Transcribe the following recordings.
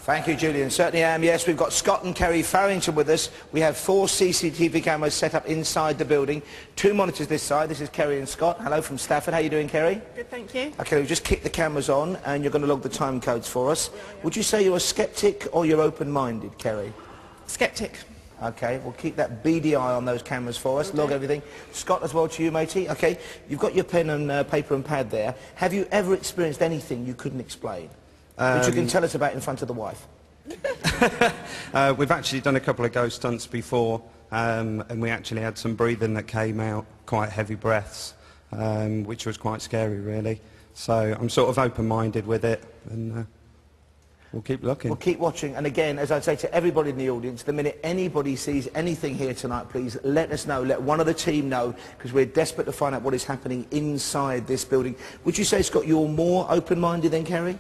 Thank you, Julian. Certainly am. Yes, we've got Scott and Kerry Farrington with us. We have 4 CCTV cameras set up inside the building. 2 monitors this side. This is Kerry and Scott. Hello from Stafford. How are you doing, Kerry? Good, thank you. OK, we've just kicked the cameras on and you're going to log the time codes for us. Would you say you're a sceptic or you're open-minded, Kerry? Sceptic. OK, we'll keep that beady eye on those cameras for us. Okay. Log everything. Scott, as well to you, matey. OK, you've got your pen and paper and pad there. Have you ever experienced anything you couldn't explain? Which you can tell us about in front of the wife. We've actually done a couple of ghost stunts before, and we actually had some breathing that came out, quite heavy breaths, which was quite scary, really. So I'm sort of open-minded with it, and we'll keep looking. We'll keep watching, and again, as I say to everybody in the audience, the minute anybody sees anything here tonight, please let us know, let one of the team know, because we're desperate to find out what is happening inside this building. Would you say, Scott, you're more open-minded than Kerry?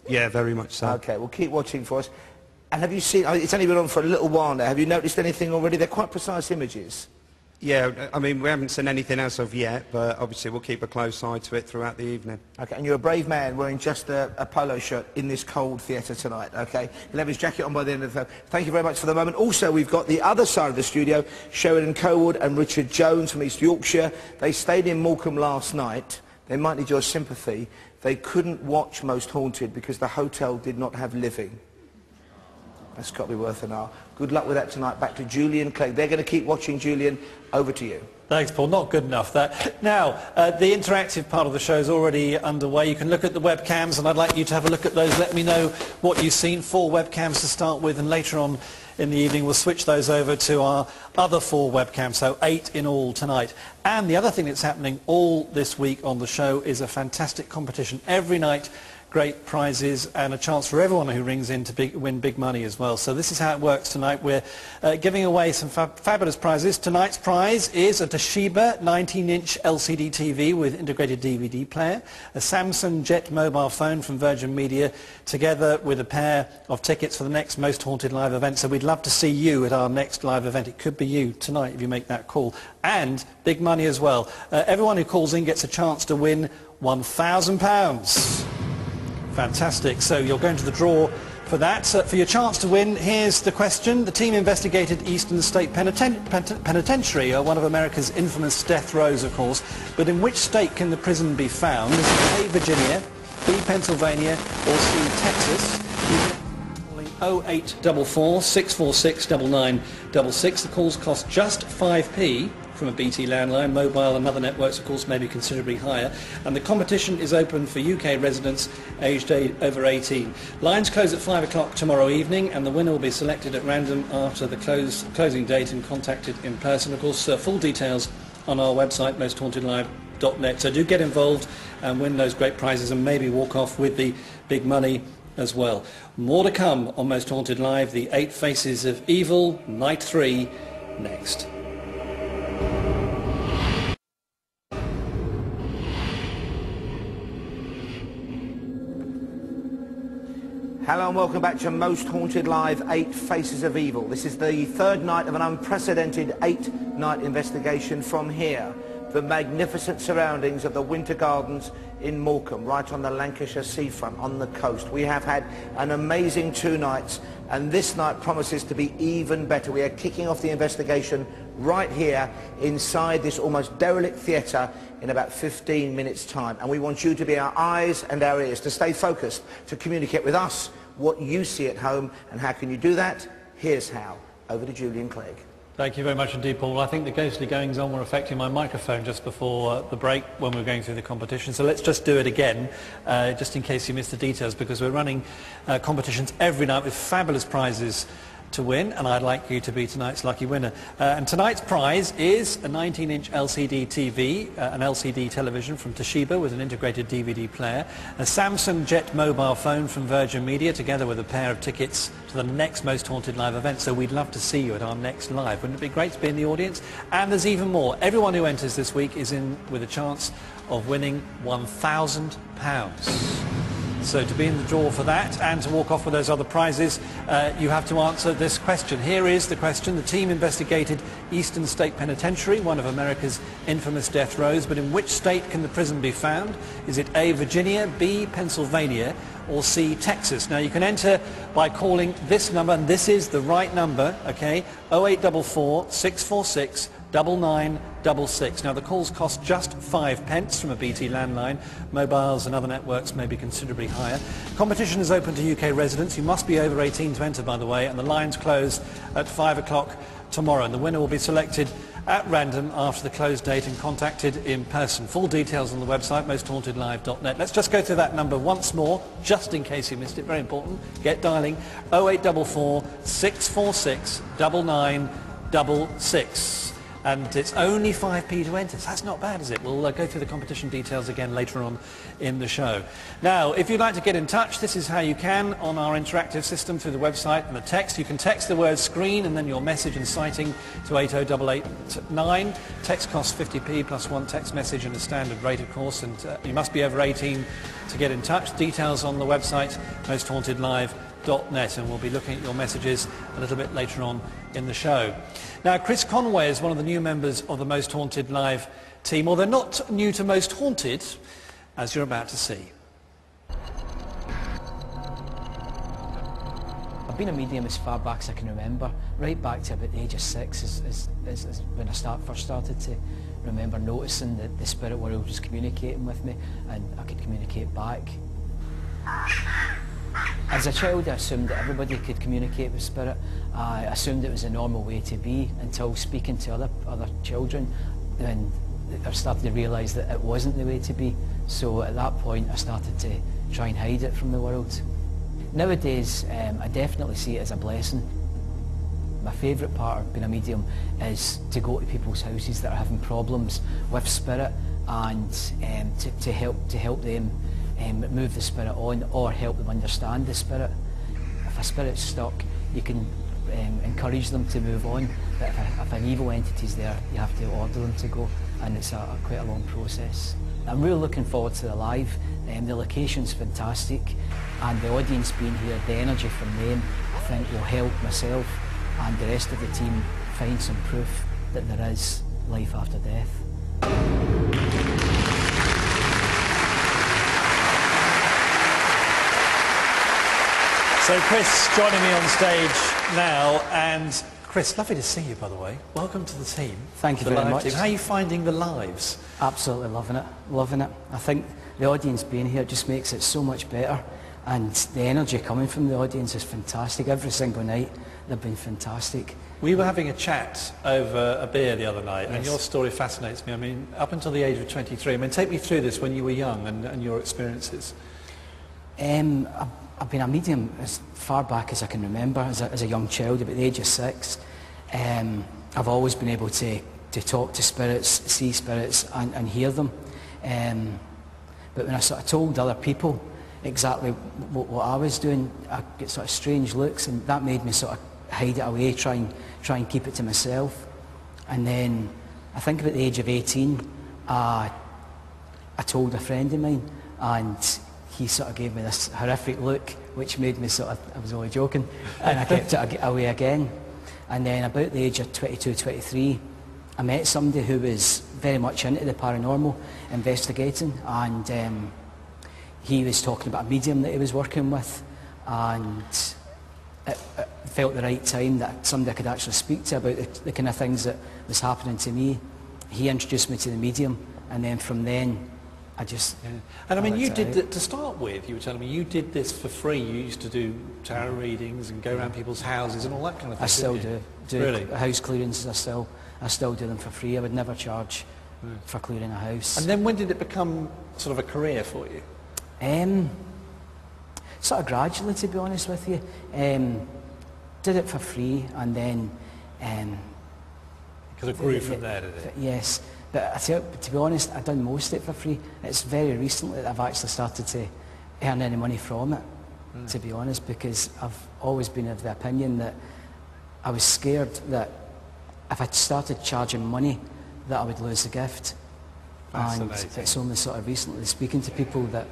Yeah, very much so. OK, we'll keep watching for us. And have you seen, it's only been on for a little while now, have you noticed anything already? They're quite precise images. Yeah, I mean, we haven't seen anything else of yet, but obviously we'll keep a close eye to it throughout the evening. OK, and you're a brave man wearing just a polo shirt in this cold theatre tonight, OK? He'll have his jacket on by the end of the film. Thank you very much for the moment. Also, we've got the other side of the studio, Sheridan Cowood and Richard Jones from East Yorkshire. They stayed in Morecambe last night. They might need your sympathy. They couldn't watch Most Haunted because the hotel did not have living. That's got to be worth an hour. Good luck with that tonight. Back to Julian Clegg. They're going to keep watching. Julian, over to you. Thanks, Paul. Not good enough, that. Now, the interactive part of the show is already underway. You can look at the webcams, and I'd like you to have a look at those. Let me know what you've seen. 4 webcams to start with, and later on in the evening we'll switch those over to our other 4 webcams, so 8 in all tonight. And the other thing that's happening all this week on the show is a fantastic competition. Every night, great prizes and a chance for everyone who rings in to win big money as well. So this is how it works tonight. We're giving away some fabulous prizes. Tonight's prize is a Toshiba 19-inch LCD TV with integrated DVD player, a Samsung Jet mobile phone from Virgin Media, together with a pair of tickets for the next Most Haunted live event. So we'd love to see you at our next live event. It could be you tonight if you make that call. And big money as well. Everyone who calls in gets a chance to win £1,000. Fantastic. So you're going to the draw for that. For your chance to win, here's the question. The team investigated Eastern State Penitentiary, one of America's infamous death rows, of course. But in which state can the prison be found? Is it A, Virginia, B, Pennsylvania, or C, Texas? 0844 646 9966. The calls cost just 5p. From a BT landline. Mobile and other networks, of course, may be considerably higher. And the competition is open for UK residents aged over 18. Lines close at 5 o'clock tomorrow evening, and the winner will be selected at random after the closing date and contacted in person. Of course, full details on our website, mosthauntedlive.net. So do get involved and win those great prizes and maybe walk off with the big money as well. More to come on Most Haunted Live, the 8 Faces of Evil, Night 3, next. Hello and welcome back to Most Haunted Live, 8 Faces of Evil. This is the 3rd night of an unprecedented 8-night investigation from here. The magnificent surroundings of the Winter Gardens in Morecambe, right on the Lancashire seafront, on the coast. We have had an amazing 2 nights, and this night promises to be even better. We are kicking off the investigation right here inside this almost derelict theatre in about 15 minutes' time. And we want you to be our eyes and our ears, to stay focused, to communicate with us what you see at home. And how can you do that? Here's how. Over to Julian Clegg. Thank you very much indeed, Paul. I think the ghostly goings-on were affecting my microphone just before the break when we were going through the competition. So let's just do it again, just in case you missed the details, because we're running competitions every night with fabulous prizes to win, and I'd like you to be tonight's lucky winner. And tonight's prize is a 19-inch LCD TV, an LCD television from Toshiba with an integrated DVD player, a Samsung Jet mobile phone from Virgin Media, together with a pair of tickets to the next Most Haunted live event. So we'd love to see you at our next live. Wouldn't it be great to be in the audience? And there's even more. Everyone who enters this week is in with a chance of winning £1,000. So to be in the draw for that and to walk off with those other prizes, you have to answer this question. Here is the question. The team investigated Eastern State Penitentiary, one of America's infamous death rows, but in which state can the prison be found? Is it A, Virginia, B, Pennsylvania, or C, Texas? Now you can enter by calling this number, and this is the right number, okay, 0844 646 9966. Now the calls cost just 5 pence from a BT landline. Mobiles and other networks may be considerably higher. Competition is open to UK residents. You must be over 18 to enter, by the way, and the lines close at 5 o'clock tomorrow, and the winner will be selected at random after the close date and contacted in person. Full details on the website, mosthauntedlive.net. Let's just go through that number once more, just in case you missed it. Very important. Get dialing 0844 646 9966. And it's only 5p to enter, so that's not bad, is it? We'll go through the competition details again later on in the show. Now, if you'd like to get in touch, this is how you can on our interactive system through the website and the text. You can text the word screen and then your message and citing to 80889. Text costs 50p plus one text message and a standard rate, of course, and you must be over 18 to get in touch. Details on the website, mosthauntedlive.net, and we'll be looking at your messages a little bit later on in the show. Now, Chris Conway is one of the new members of the Most Haunted Live team. Well, they're not new to Most Haunted, as you're about to see. I've been a medium as far back as I can remember, right back to about the age of 6 is when I first started to remember noticing that the spirit world was communicating with me and I could communicate back. As a child, I assumed that everybody could communicate with spirit. I assumed it was a normal way to be until speaking to other children, and I started to realise that it wasn't the way to be. So at that point, I started to try and hide it from the world. Nowadays, I definitely see it as a blessing. My favourite part of being a medium is to go to people's houses that are having problems with spirit and to help them move the spirit on or help them understand the spirit. If a spirit's stuck, you can encourage them to move on, but if an evil entity's there, you have to order them to go, and it's quite a long process. I'm really looking forward to the live. The location's fantastic, and the audience being here, the energy from them, I think will help myself and the rest of the team find some proof that there is life after death. So Chris joining me on stage now, and Chris, lovely to see you, by the way. Welcome to the team. Thank you very much. How are you finding the lives? Absolutely loving it, loving it. I think the audience being here just makes it so much better, and the energy coming from the audience is fantastic. Every single night they've been fantastic. We were having a chat over a beer the other night, Yes. and your story fascinates me. I mean, up until the age of 23, I mean, take me through this when you were young and your experiences. I've been a medium as far back as I can remember, as a young child, about the age of 6. I've always been able to talk to spirits, see spirits and hear them. But when I sort of told other people exactly what I was doing, I get sort of strange looks, and that made me sort of hide it away, try and keep it to myself. And then I think about the age of 18, I told a friend of mine, and he sort of gave me this horrific look, which made me sort of, I was only joking, and I kept it away again. And then about the age of 22, 23, I met somebody who was very much into the paranormal, investigating, and he was talking about a medium that he was working with, and it felt the right time that somebody I could actually speak to about the kind of things that was happening to me. He introduced me to the medium, and then from then I just... Yeah. And I mean, you did, to start with, you were telling me, you did this for free. You used to do tarot readings and go around people's houses and all that kind of thing. I still do. Really? House clearances, I still do them for free. I would never charge for clearing a house. And then when did it become sort of a career for you? Sort of gradually, to be honest with you. Did it for free, and then... Because it grew from there, did it? Yes. But to be honest, I've done most of it for free. It's very recently that I've actually started to earn any money from it, to be honest, because I've always been of the opinion that I was scared that if I started charging money, that I would lose the gift. And it's only sort of recently speaking to people that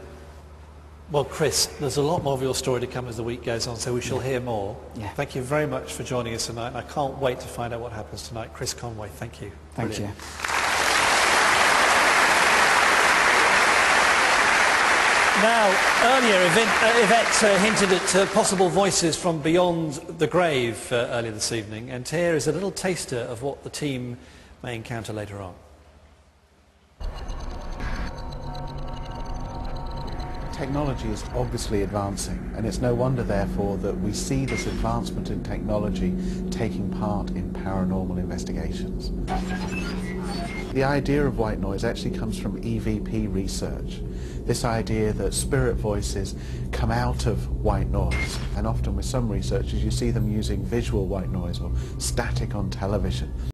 Well, Chris, there's a lot more of your story to come as the week goes on, so we shall hear more. Yeah. Thank you very much for joining us tonight. I can't wait to find out what happens tonight. Chris Conway, thank you. Thank you. Now, earlier, Yvette hinted at possible voices from beyond the grave earlier this evening, and here is a little taster of what the team may encounter later on. Technology is obviously advancing, and it's no wonder therefore that we see this advancement in technology taking part in paranormal investigations. The idea of white noise actually comes from EVP research. This idea that spirit voices come out of white noise, and often with some researchers you see them using visual white noise or static on television.